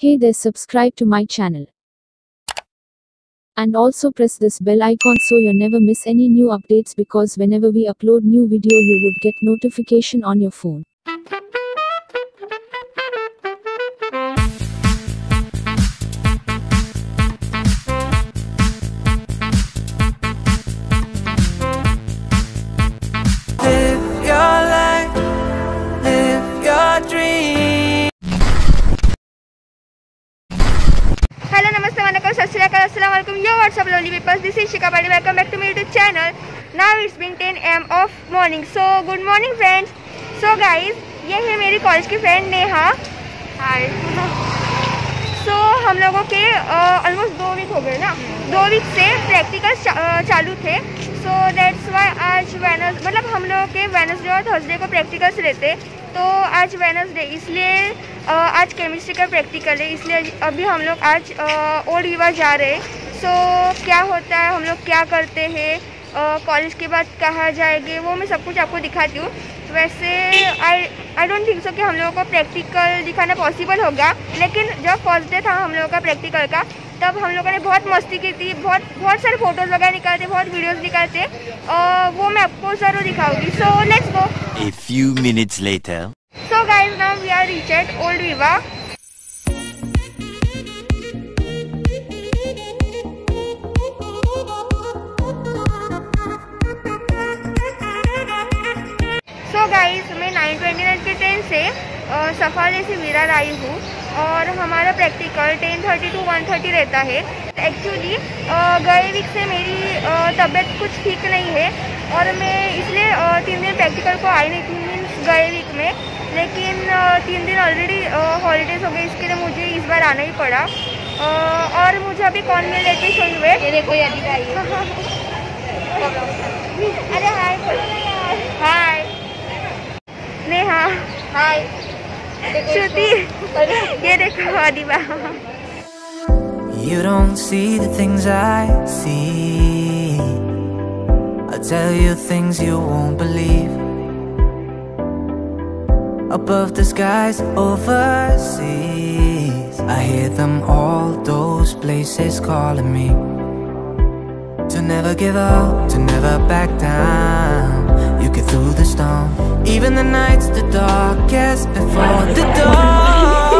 Hey there, subscribe to my channel. And also press this bell icon so you never miss any new updates, because whenever we upload new video you would get notification on your phone. Live your life, live your dream. Hello नमस्ते वनकम सत श्री अकाल अस्सलाम वालेकुम yo what's up lovely peoples this is Shikha Patil welcome back to my YouTube channel. Now it's been 10 AM of morning. So good morning friends. So guys ये है मेरी कॉलेज की फ्रेंड नेहा. हाय. सो हम लोगों के ऑलमोस्ट 2 वीक हो गए ना. 2 वीक से प्रैक्टिकल्स चालू थे. सो दैट्स वाई आज मतलब हम लोगों के वेडनेसडे और थर्सडे को प्रैक्टिकल्स रहते. तो आज वेडनेसडे इसलिए आज केमिस्ट्री का प्रैक्टिकल है, इसलिए अभी हम लोग आज ओल्ड रीवा जा रहे हैं. सो क्या होता है, हम लोग क्या करते हैं, कॉलेज के बाद कहाँ जाएंगे, वो मैं सब कुछ आपको दिखाती हूँ. वैसे आई डोंट थिंक सो कि हम लोगों को प्रैक्टिकल दिखाना पॉसिबल होगा, लेकिन जब फर्स्ट डे था हम लोगों का प्रैक्टिकल का, तब हम लोगों ने बहुत मस्ती की थी. बहुत सारे फोटोज़ वगैरह निकालते, बहुत वीडियोज़ निकालते, वो मैं आपको ज़रूर दिखाऊंगी. सो let's go. A few minutes later. So guys, now we are reached at Old Riva. So guys, मैं 9:29 के ट्रेन से सफाले से विरार आई हूँ और हमारा प्रैक्टिकल 10:30 to 1:30 रहता है. एक्चुअली गए वीक से मेरी तबीयत कुछ ठीक नहीं है और मैं इसलिए 3 दिन प्रैक्टिकल को आई नहीं थी, मीन्स गए वीक में. लेकिन 3 दिन ऑलरेडी हॉलीडेज हो गए, इसके लिए मुझे इस बार आना ही पड़ा. और मुझे अभी कौन मिल लेती सोई हुए. अरे हाय हाय नेहा. हाय श्रुति. ये देखो Adiba. You don't see the things I see. I'll tell you things you won't believe. Above the skies overseas, I hear them all, those places calling me to never give up, to never back down. You get through the storm, even the nights the darkest before the dawn.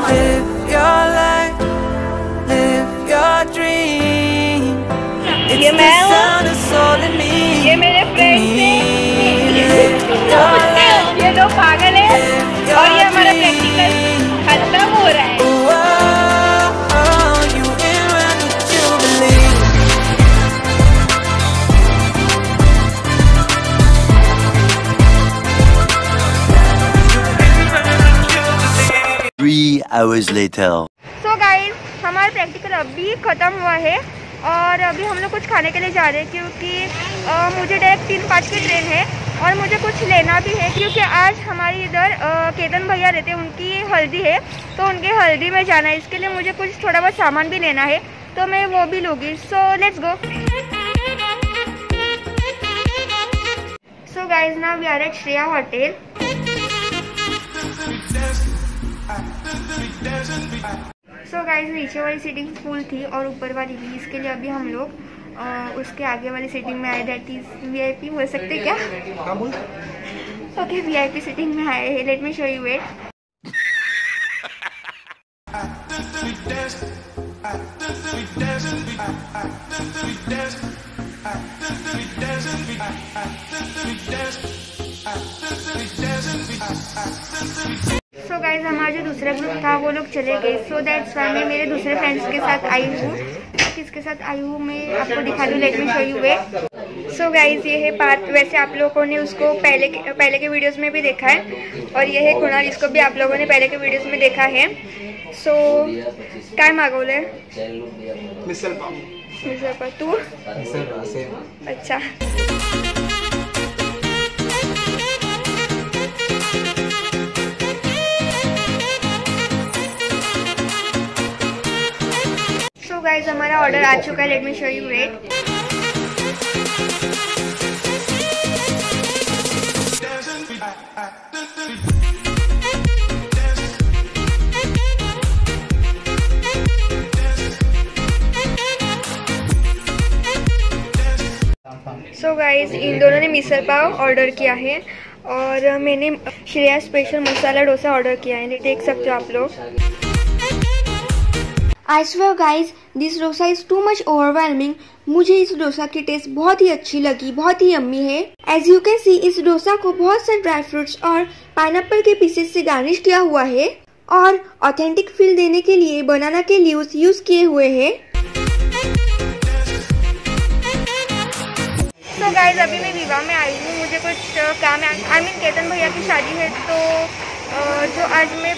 Live your life, live your dream. It's the sound of soul in me. ये मेरे friends हैं. ये लोग पागल है और ये हमारा प्रैक्टिकल खत्म हो रहा है. Three hours later. So guys हमारा प्रैक्टिकल अभी ख़त्म हुआ है और अभी हम लोग कुछ खाने के लिए जा रहे हैं, क्योंकि मुझे डायरेक्ट 3-5 की ट्रेन है और मुझे कुछ लेना भी है, क्योंकि आज हमारी इधर केतन भैया रहते हैं, उनकी हल्दी है, तो उनके हल्दी में जाना है. इसके लिए मुझे कुछ थोड़ा बहुत सामान भी लेना है, तो मैं वो भी लूँगी. So let's go. So guys now we are at Shreya hotel. So guys नीचे वाली सीटिंग फुल थी और ऊपर वाली भी, इसके लिए अभी हम लोग उसके आगे वाली सीटिंग में आए, दैट इज VIP बोल सकते क्या. ओके VIP सीटिंग में आए हैं. Late me show you it. So guys हमारा जो दूसरा ग्रुप था वो लोग चले गए. सो दैट्स वाई मैं मेरे दूसरे फ्रेंड्स के साथ आई हूँ. किसके साथ आई हूँ मैं आपको दिखा दूँ. Late me show you it. So guys ये है पार्थ. वैसे आप लोगों ने उसको पहले के वीडियोस में भी देखा है, और ये है कुणाल, इसको भी आप लोगों ने पहले के वीडियोस में देखा है. सो काय मागवलंय. मिसळ पाव. तू. अच्छा. सो गाइस हमारा ऑर्डर आ चुका है. Late me show you it. So guys in दोनों ने मिसल पाव ऑर्डर किया है और मैंने श्रेया स्पेशल मसाला डोसा ऑर्डर किया है, देख सकते हो आप लोग। I swear guys this dosa is too much overwhelming. मुझे इस डोसा की टेस्ट बहुत ही अच्छी लगी, बहुत ही यम्मी है। एज यू कैन सी इस डोसा को बहुत से ड्राई फ्रूट्स और पाइनएप्पल के पीसेस से गार्निश किया हुआ है और ऑथेंटिक फील देने के लिए बनाना के लीव्स यूज किए हुए हैं। तो गाइज अभी मैं विवाह में आई हूँ, मुझे कुछ काम है। आई मीन केतन भैया की शादी है, तो जो आज मैं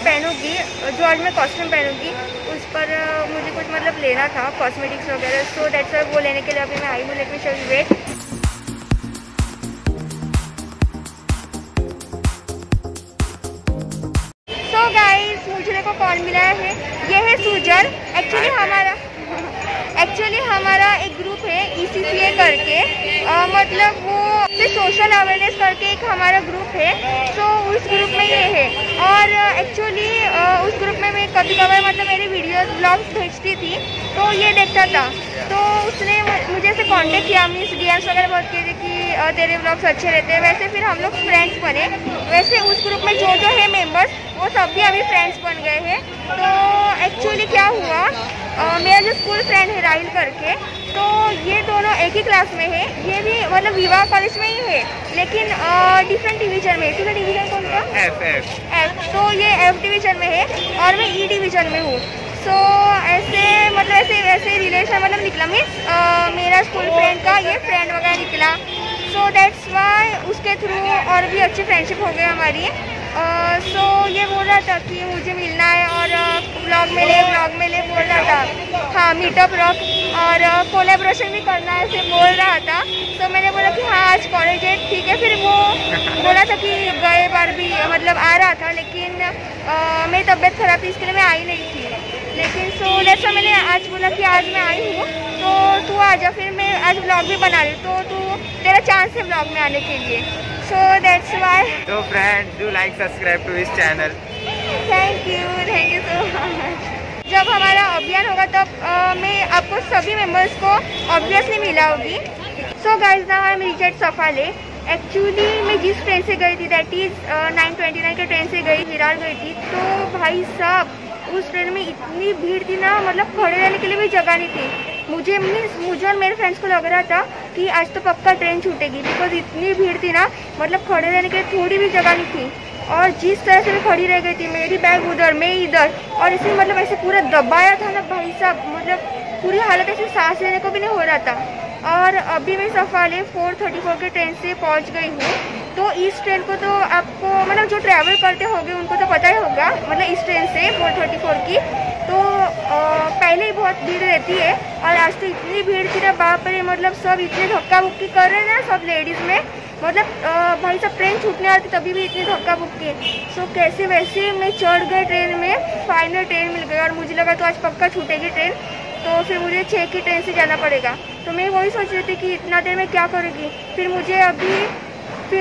कॉस्ट्यूम पहनूंगी उस पर मुझे कुछ मतलब लेना था कॉस्मेटिक्स वगैरह, सो दैट्स व्हाई वो लेने के लिए अभी मैं आई हूँ। Let me show you wait. So guys मुझे को कॉल मिला है, ये है सुजल। एक्चुअली हमारा एक ग्रुप है ECCA करके, मतलब वो सोशल अवेयरनेस करके एक हमारा ग्रुप है। सो उस ग्रुप में ये है और एक्चुअली उस ग्रुप में मैं कभी कभार मतलब मेरी वीडियोस ब्लॉग्स भेजती थी, तो ये देखता था, तो उसने मुझे से कांटेक्ट किया, मीन्स DMs वगैरह बहुत किए थे कि तेरे ब्लॉग्स अच्छे रहते हैं। वैसे फिर हम लोग फ्रेंड्स बने। वैसे उस ग्रुप में जो है मेंबर्स वो सब भी अभी फ्रेंड्स बन गए हैं। तो एक्चुअली क्या हुआ, मेरा जो स्कूल फ्रेंड है राहिल करके, तो ये दोनों एक ही क्लास में है। ये भी मतलब विवाह कॉलेज में ही है, लेकिन डिफरेंट डिवीजन में। ठीक है, डिवीजन कौन सा? F। तो ये F डिवीजन में है और मैं E डिवीजन में हूँ। सो ऐसे रिलेशन मतलब निकला, मीन्स मेरा स्कूल फ्रेंड का ये फ्रेंड वगैरह निकला। सो दैट्स वाई उसके थ्रू और भी अच्छी फ्रेंडशिप हो गई हमारी। सो ये बोल रहा था कि मुझे मिलना है और ब्लॉग में ले बोल रहा था। हाँ, मीटअप रॉक और कोलैबोरेशन भी करना है ऐसे बोल रहा था। तो मैंने बोला कि हाँ आज कॉलेज है, ठीक है। फिर वो बोला था कि गए बार भी मतलब आ रहा था, लेकिन मेरी तबीयत खराब थी, इसके लिए मैं आई नहीं थी। लेकिन सो जैसा मैंने आज बोला कि आज मैं आई हूँ, तो तू आ जा, फिर मैं आज ब्लॉग भी बना रही हूँ, तो तेरा चांस है ब्लॉग में आने के लिए। So that's why. So friends, do like, subscribe to his channel. Thank you so much. जब हमारा अभियान होगा तब मैं आपको सभी मेंबर्स को ऑब्वियसली मिलाऊंगी। So guys, now I'm reached Saphale. Actually मैं जिस ट्रेन से गई थी, दैट इज 9:29 के ट्रेन से गई, विरार गई थी। तो भाई साहब उस ट्रेन में इतनी भीड़ थी ना, मतलब खड़े रहने के लिए भी जगह नहीं थी। मुझे और मेरे फ्रेंड्स को लग रहा था कि आज तो पक्का ट्रेन छूटेगी, बिकॉज इतनी भीड़ थी ना, मतलब खड़े रहने के लिए थोड़ी भी जगह नहीं थी। और जिस तरह से मैं खड़ी रह गई थी, मेरी बैग उधर, मैं इधर, और इसे मतलब ऐसे पूरा दबाया था ना भाई साहब, मतलब पूरी हालत ऐसे सांस लेने को भी नहीं हो रहा था। और अभी मैं सफाले 4:34 के ट्रेन से पहुंच गई हूँ। तो इस ट्रेन को तो आपको मतलब जो ट्रैवल करते होंगे उनको तो पता ही होगा, मतलब इस ट्रेन से 4:34 की तो पहले ही बहुत भीड़ रहती है। और आज तो इतनी भीड़ थी ना, बाप रे, मतलब सब इतने धक्का मुक्की कर रहे हैं ना सब लेडीज़ में, मतलब भाई साहब ट्रेन छूटने आती तभी भी इतनी धक्का मुक्की। सो कैसे वैसे मैं चढ़ गई ट्रेन में, फाइनल ट्रेन मिल गई और मुझे लगा तो आज पक्का छूटेगी ट्रेन। तो फिर मुझे 6 की ट्रेन से जाना पड़ेगा। तो मैं वही सोच रही थी कि इतना देर में क्या करूँगी। फिर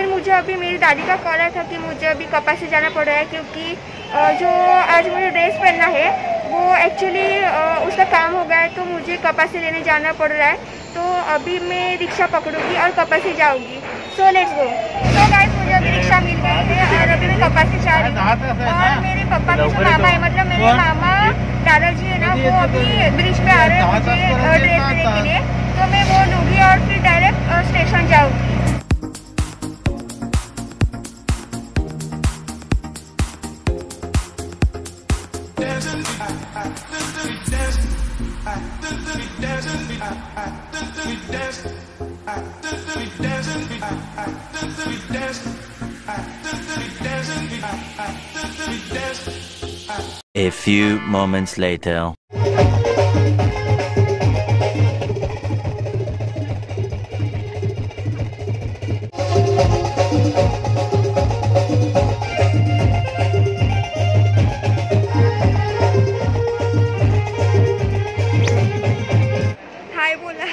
मुझे अभी मेरी दादी का कॉल आया था कि मुझे अभी कपा से जाना पड़ रहा है, क्योंकि जो आज मुझे ड्रेस पहनना है वो एक्चुअली उसका काम हो गया है, तो मुझे कपा से लेने जाना पड़ रहा है। तो अभी मैं रिक्शा पकड़ूंगी और कपा से जाऊँगी। सो लेट्स गो। तो गाइस मुझे अभी रिक्शा मिल गई है और अभी मैं कपा से जा रही हूँ। और मेरे पापा के जो मामा है, मतलब मेरे मामा दादाजी है ना, वो अभी ब्रिज पे आ रहे हैं मुझे ड्रेस देने के लिए। तो मैं वो लूँगी और फिर डायरेक्ट स्टेशन जाऊँगी। A few moments later. हाय बोला।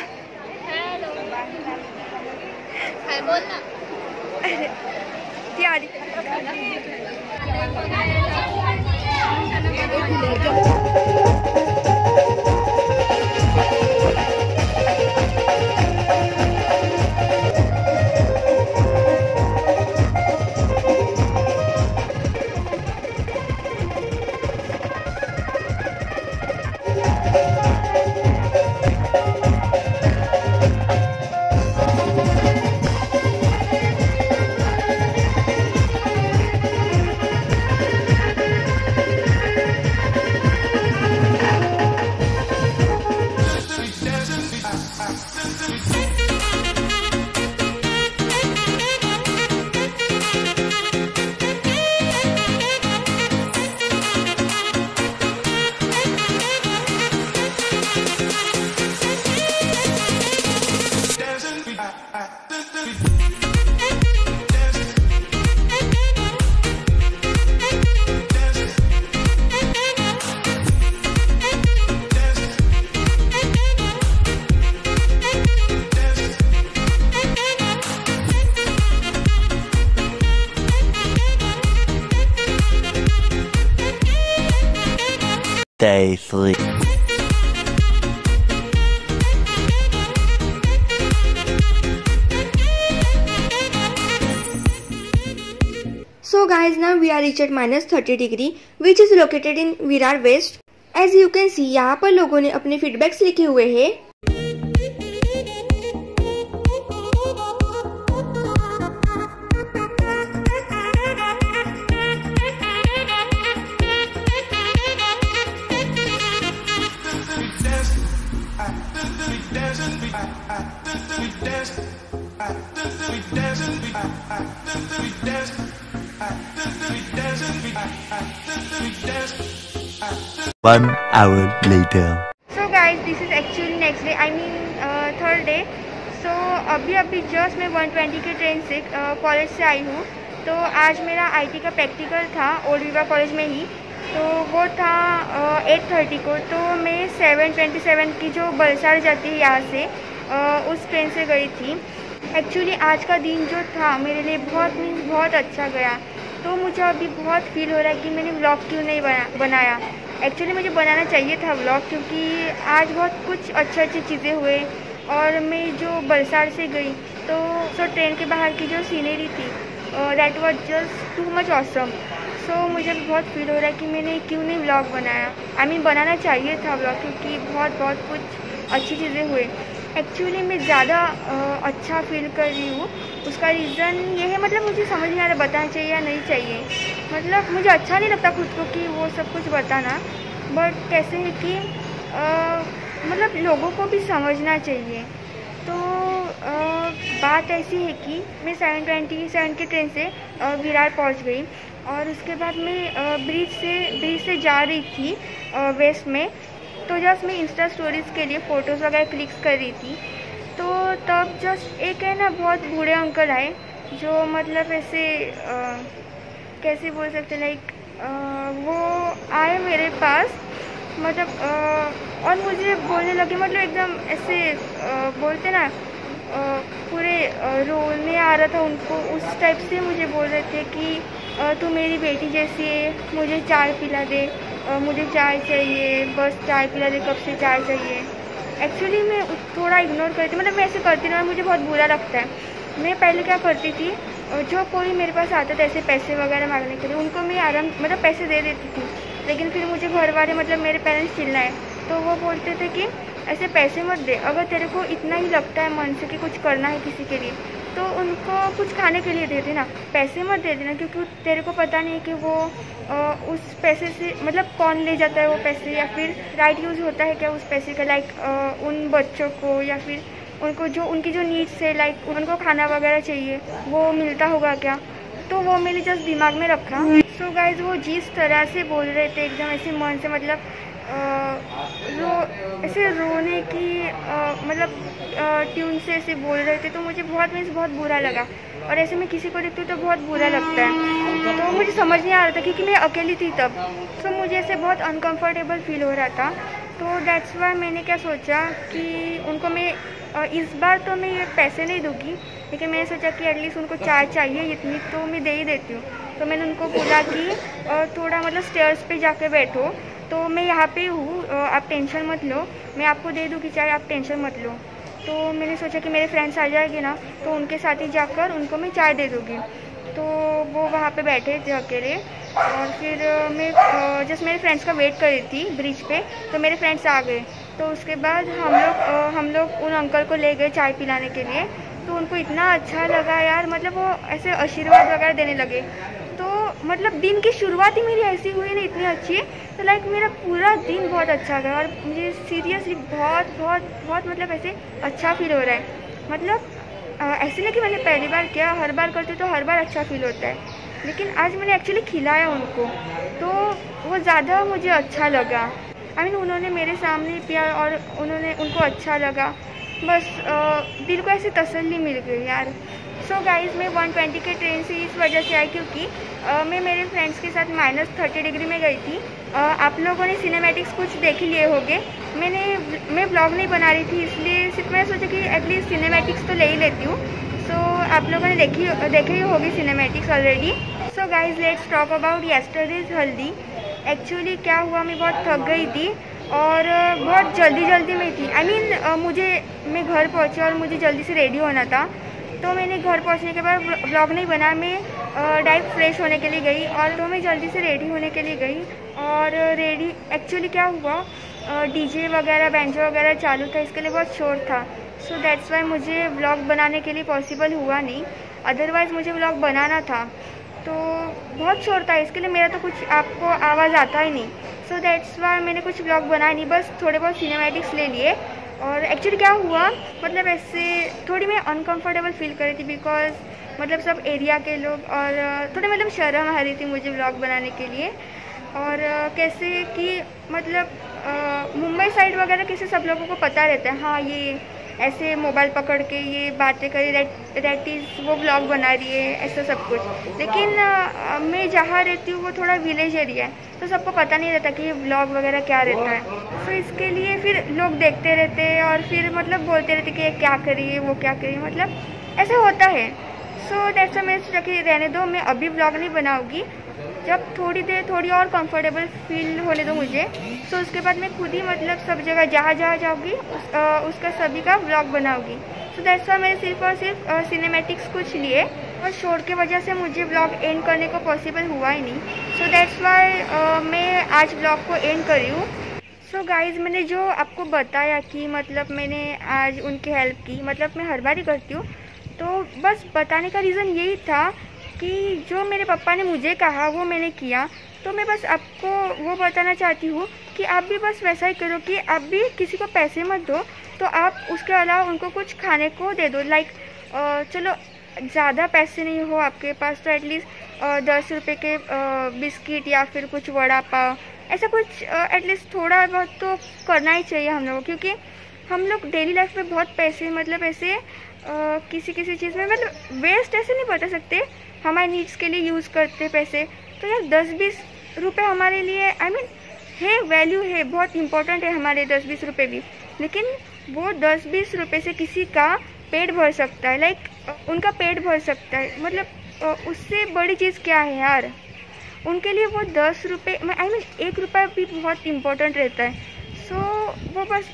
हाय बोलना। ती आली। एक Day 3. So guys, now we are reached at -30 degree which is located in Virar West. As you can see, यहाँ पर लोगों ने अपने फीडबैक्स लिखे हुए हैं. One hour later. So guys, this is actually next day, I mean third day. So अभी just मैं 120 के ट्रेन से कॉलेज से आई हूँ. तो आज मेरा IT का प्रैक्टिकल था ओल्ड विवा कॉलेज में ही. तो वो था 8:30 को. तो मैं 7:27 की जो बलसाड़ जाती है यहाँ से उस ट्रेन से गई थी. एक्चुअली आज का दिन जो था मेरे लिए बहुत अच्छा गया. तो मुझे अभी बहुत फील हो रहा है कि मैंने व्लॉग क्यों नहीं बनाया. एक्चुअली मुझे बनाना चाहिए था व्लॉग, क्योंकि आज बहुत कुछ अच्छी चीज़ें हुए. और मैं जो बलसाड़ से गई तो ट्रेन के बाहर की जो सीनरी थी that was just too much awesome. So मुझे बहुत फील हो रहा है कि मैंने क्यों नहीं व्लॉग बनाया. I mean बनाना चाहिए था व्लॉग, क्योंकि बहुत कुछ अच्छी चीज़ें हुए. एक्चुअली मैं ज़्यादा अच्छा फील कर रही हूँ. उसका रीज़न ये है, मतलब मुझे समझ नहीं आ रहा बताना चाहिए या नहीं चाहिए. मतलब मुझे अच्छा नहीं लगता खुद को कि वो सब कुछ बताना. बट कैसे है कि मतलब लोगों को भी समझना चाहिए. तो बात ऐसी है कि मैं 7:27 की ट्रेन से विरार पहुंच गई. और उसके बाद मैं ब्रिज से जा रही थी वेस्ट में. तो जस्ट मैं इंस्टा स्टोरीज़ के लिए फ़ोटोज़ वगैरह क्लिक्स कर रही थी. तो तब जस्ट एक है ना बहुत बूढ़े अंकल आए, जो मतलब ऐसे कैसे बोल सकते, लाइक वो आए मेरे पास, मतलब और मुझे बोलने लगे, मतलब एकदम ऐसे बोलते ना पूरे रोने आ रहा था उनको, उस टाइप से मुझे बोल रहे थे कि तू मेरी बेटी जैसी है, मुझे चाय पिला दे, मुझे चाय चाहिए, बस चाय पिला दे, कब से चाय चाहिए. एक्चुअली मैं थोड़ा इग्नोर करती, मतलब मैं ऐसे करती ना, मुझे बहुत बुरा लगता है. मैं पहले क्या करती थी, जो कोई मेरे पास आता था ऐसे पैसे वगैरह मांगने के लिए, उनको मैं आराम मतलब पैसे दे देती थी. लेकिन फिर मुझे घर वाले, मतलब मेरे पेरेंट्स चिल्लाए, तो वो बोलते थे कि ऐसे पैसे मत दे. अगर तेरे को इतना ही लगता है मन से कि कुछ करना है किसी के लिए, तो उनको कुछ खाने के लिए दे देना, पैसे मत दे देना, क्योंकि तेरे को पता नहीं है कि वो उस पैसे से मतलब कौन ले जाता है वो पैसे, या फिर राइट यूज़ होता है क्या उस पैसे का, लाइक उन बच्चों को, या फिर उनको जो उनकी जो नीड्स है, लाइक उनको खाना वगैरह चाहिए, वो मिलता होगा क्या. तो वो मेरे जस्ट दिमाग में रखा. सो गाइज, वो जिस तरह से बोल रहे थे एकदम ऐसे मन से, मतलब ऐसे रोने की मतलब ट्यून से ऐसे बोल रहे थे, तो मुझे बहुत बुरा लगा. और ऐसे मैं किसी को देखती हूँ तो बहुत बुरा लगता है. तो मुझे समझ नहीं आ रहा था, क्योंकि मैं अकेली थी तब. तो मुझे ऐसे बहुत अनकंफर्टेबल फील हो रहा था. तो दैट्स वाई मैंने क्या सोचा कि उनको मैं इस बार तो मैं ये पैसे नहीं दूँगी, लेकिन मैंने सोचा कि एटलीस्ट उनको चाय चाहिए इतनी तो मैं दे ही देती हूँ. तो मैंने उनको बोला कि थोड़ा मतलब स्टेयर्स पे जाके बैठो, तो मैं यहाँ पे हूँ, आप टेंशन मत लो, मैं आपको दे दूँगी चाय, आप टेंशन मत लो. तो मैंने सोचा कि मेरे फ्रेंड्स आ जाएंगे ना, तो उनके साथ ही जाकर उनको मैं चाय दे दूँगी. तो वो वहाँ पे बैठे थे अकेले. और फिर मैं जस्ट मेरे फ्रेंड्स का वेट कर रही थी ब्रिज पे. तो मेरे फ्रेंड्स आ गए. तो उसके बाद हम लोग उन अंकल को ले गए चाय पिलाने के लिए. तो उनको इतना अच्छा लगा यार, मतलब वो ऐसे आशीर्वाद वगैरह देने लगे. तो मतलब दिन की शुरुआत ही मेरी ऐसी हुई ना, इतनी अच्छी. तो लाइक मेरा पूरा दिन बहुत अच्छा गया, और मुझे सीरियसली बहुत मतलब ऐसे अच्छा फील हो रहा है. मतलब ऐसे नहीं कि मैंने पहली बार किया, हर बार करती तो हर बार अच्छा फील होता है, लेकिन आज मैंने एक्चुअली खिलाया उनको, तो वो ज़्यादा मुझे अच्छा लगा. I mean, उन्होंने मेरे सामने पिया और उनको अच्छा लगा. बस दिल को ऐसी तसल्ली मिल गई यार. सो गाइज़, मैं 120 के ट्रेन से इस वजह से आई क्योंकि मैं मेरे फ्रेंड्स के साथ -30 डिग्री में गई थी. आप लोगों ने सिनेमैटिक्स कुछ देख ही लिए होंगे. मैं ब्लॉग नहीं बना रही थी, इसलिए सिर्फ मैंने सोचा कि एटलीस्ट सिनेमैटिक्स तो ले ही लेती हूँ. सो आप लोगों ने देखी ही होगी cinematics already. So guys, let's talk about yesterday's हल्दी. एक्चुअली क्या हुआ, मैं बहुत थक गई थी और बहुत जल्दी में थी। आई मीन मैं घर पहुंची और मुझे जल्दी से रेडी होना था, तो मैंने घर पहुंचने के बाद व्लॉग नहीं बनाया। मैं डायरेक्ट फ्रेश होने के लिए गई और तो मैं जल्दी से रेडी होने के लिए गई और रेडी एक्चुअली क्या हुआ, डीजे वगैरह बैंजो वगैरह चालू था, इसके लिए बहुत शोर था। सो दैट्स वाई मुझे व्लॉग बनाने के लिए पॉसिबल हुआ नहीं, अदरवाइज़ मुझे व्लॉग बनाना था। तो बहुत शोर था, इसके लिए मेरा तो कुछ आपको आवाज़ आता ही नहीं। सो दैट्स वाई मैंने कुछ व्लॉग बनाया नहीं, बस थोड़े बहुत सिनेमैटिक्स ले लिए। और एक्चुअली क्या हुआ, मतलब ऐसे थोड़ी मैं अनकंफर्टेबल फील कर रही थी बिकॉज मतलब सब एरिया के लोग और थोड़ी मतलब शर्म आ रही थी मुझे व्लॉग बनाने के लिए। और कैसे कि मतलब मुंबई साइड वगैरह कैसे सब लोगों को पता रहता है, हाँ ये ऐसे मोबाइल पकड़ के ये बातें करी दैट इज़ वो व्लॉग बना रही है, ऐसा सब कुछ। लेकिन मैं जहाँ रहती हूँ वो थोड़ा विलेज एरिया है, तो सबको पता नहीं रहता कि ये व्लॉग वगैरह क्या रहता है। तो इसके लिए फिर लोग देखते रहते हैं और फिर मतलब बोलते रहते कि ये क्या करिए वो क्या करिए, मतलब ऐसा होता है। सो दैट्स मैं सोचा कि रहने दो, मैं अभी व्लॉग नहीं बनाऊँगी, जब थोड़ी और कंफर्टेबल फील होने दो मुझे। सो उसके बाद मैं खुद ही मतलब सब जगह जहाँ जाऊँगी उसका सभी का व्लॉग बनाऊँगी। सो दैट्स वाई मैंने सिर्फ और सिर्फ सिनेमैटिक्स कुछ लिए और शोर की वजह से मुझे व्लॉग एंड करने को पॉसिबल हुआ ही नहीं। सो दैट्स वाई मैं आज व्लॉग को एंड करी हूँ। सो गाइज़, मैंने जो आपको बताया कि मतलब मैंने आज उनकी हेल्प की, मतलब मैं हर बार ही करती हूँ, तो बस बताने का रीज़न यही था कि जो मेरे पापा ने मुझे कहा वो मैंने किया। तो मैं बस आपको वो बताना चाहती हूँ कि आप भी बस वैसा ही करो कि आप भी किसी को पैसे मत दो, तो आप उसके अलावा उनको कुछ खाने को दे दो। लाइक चलो ज़्यादा पैसे नहीं हो आपके पास तो एटलीस्ट 10 रुपये के बिस्किट या फिर कुछ वड़ा पाव, ऐसा कुछ एटलीस्ट थोड़ा बहुत तो करना ही चाहिए हम लोगों, क्योंकि हम लोग डेली लाइफ में बहुत पैसे मतलब ऐसे किसी चीज़ में मतलब वेस्ट ऐसे नहीं बता सकते, हमारे नीड्स के लिए यूज़ करते पैसे। तो यार 10-20 रुपये हमारे लिए आई मीन है, वैल्यू है, बहुत इंपॉर्टेंट है हमारे 10-20 रुपये भी। लेकिन वो 10-20 रुपये से किसी का पेट भर सकता है, लाइक उनका पेट भर सकता है, मतलब उससे बड़ी चीज़ क्या है यार। उनके लिए वो 10 रुपये आई मीन 1 रुपया भी बहुत इम्पोर्टेंट रहता है। सो वो बस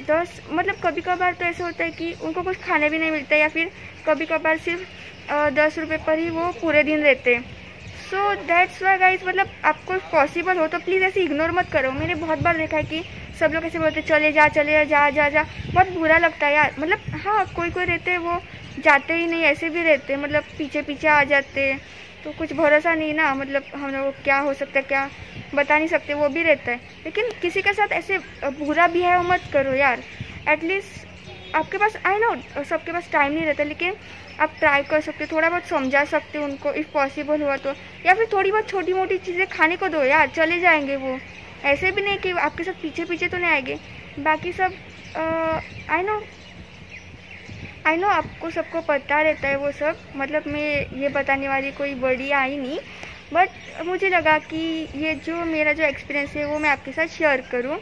10 मतलब कभी कभार तो ऐसा होता है कि उनको कुछ खाने भी नहीं मिलता, या फिर कभी कभार सिर्फ 10 रुपये पर ही वो पूरे दिन रहते हैं। सो दैट्स वाई गाइस, मतलब आपको पॉसिबल हो तो प्लीज़ ऐसे इग्नोर मत करो। मैंने बहुत बार देखा है कि सब लोग ऐसे बोलते चले जा बहुत बुरा लगता है यार। मतलब हाँ, कोई रहते हैं वो जाते ही नहीं, ऐसे भी रहते हैं, मतलब पीछे आ जाते हैं, तो कुछ भरोसा नहीं ना, मतलब हम लोग क्या हो सकता है क्या बता नहीं सकते, वो भी रहता है। लेकिन किसी के साथ ऐसे बुरा बिहेव मत करो यार। एटलीस्ट आपके पास आई नो सबके पास टाइम नहीं रहता, लेकिन आप ट्राई कर सकते, थोड़ा बहुत समझा सकते उनको इफ़ पॉसिबल हुआ तो, या फिर थोड़ी बहुत छोटी मोटी चीज़ें खाने को दो यार, चले जाएंगे वो। ऐसे भी नहीं कि आपके साथ पीछे तो नहीं आएंगे। बाकी सब आई नो आपको सबको पता रहता है वो सब, मतलब मैं ये बताने वाली कोई बड़ी आई नहीं, बट मुझे लगा कि ये जो मेरा जो एक्सपीरियंस है वो मैं आपके साथ शेयर करूं।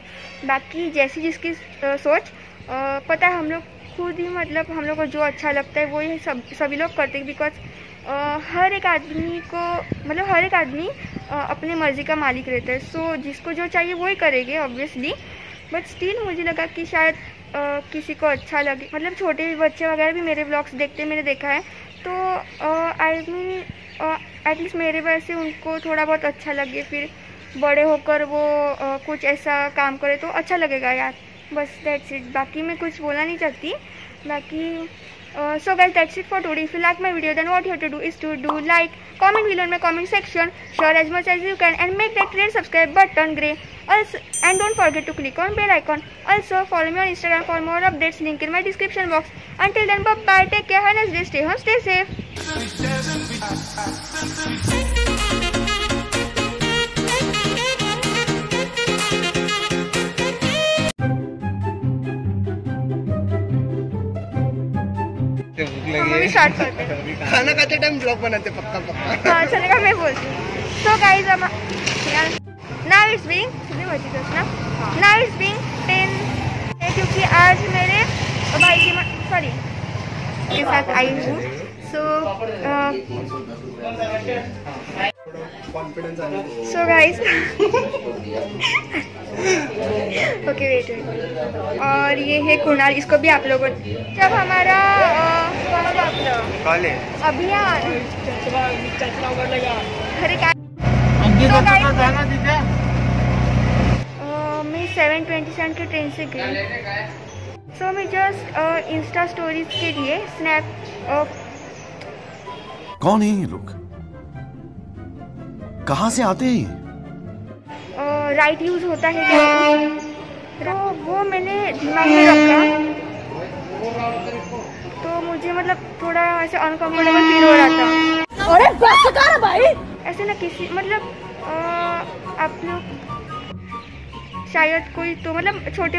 बाकी जैसी जिसकी सोच पता है, हम लोग खुद ही मतलब हम लोग को जो अच्छा लगता है वो ही सभी लोग करते हैं, बिकॉज हर एक आदमी अपने मर्ज़ी का मालिक रहता है। सो जिसको जो चाहिए वो ही करेंगे ऑब्वियसली, बट स्टिल मुझे लगा कि शायद किसी को अच्छा लगे, मतलब छोटे बच्चे वगैरह भी मेरे व्लॉग्स देखते हैं, मैंने देखा है, तो आई मीन एटलीस्ट मेरे वजह से उनको थोड़ा बहुत अच्छा लगे, फिर बड़े होकर वो कुछ ऐसा काम करे तो अच्छा लगेगा यार। बस दैट्स इट, बाकी मैं कुछ बोलना नहीं चाहती। बाकी so guys, that's it for today. If you like my video, then what you have to do is to do like, comment below in my comment section, share as much as you can, and make that red subscribe button gray. Also, and don't forget to click on bell icon. Also, follow me on Instagram for more updates. Link in my description box. Until then, bye bye. Take care. Have a nice day. Stay home. Stay safe. हम अभी start करते हैं। खाना खाते time blog बनाते पक्का। हाँ चलेगा, मैं बोलती हूँ। So guys, now it's being 10 है, क्योंकि आज मेरे भाई की के साथ आई हूँ। सो कॉन्फिडेंस आने दो। So guys okay wait. और ये है कुणाल, इसको भी आप लोगों जब हमारा कॉलेज अभियान अरे क्या मैं 7:27 की ट्रेन से गई। सो मैं जस्ट इंस्टा स्टोरीज के लिए स्नैप कौन है ये लोग? कहाँ से आते हैं? राइट यूज होता है तो वो मैंने दिमाग में रखा, तो मुझे मतलब थोड़ा ऐसे अनकंफर्टेबल फील हो रहा था। अरे भाई ऐसे ना किसी मतलब आप लोग शायद कोई तो मतलब छोटे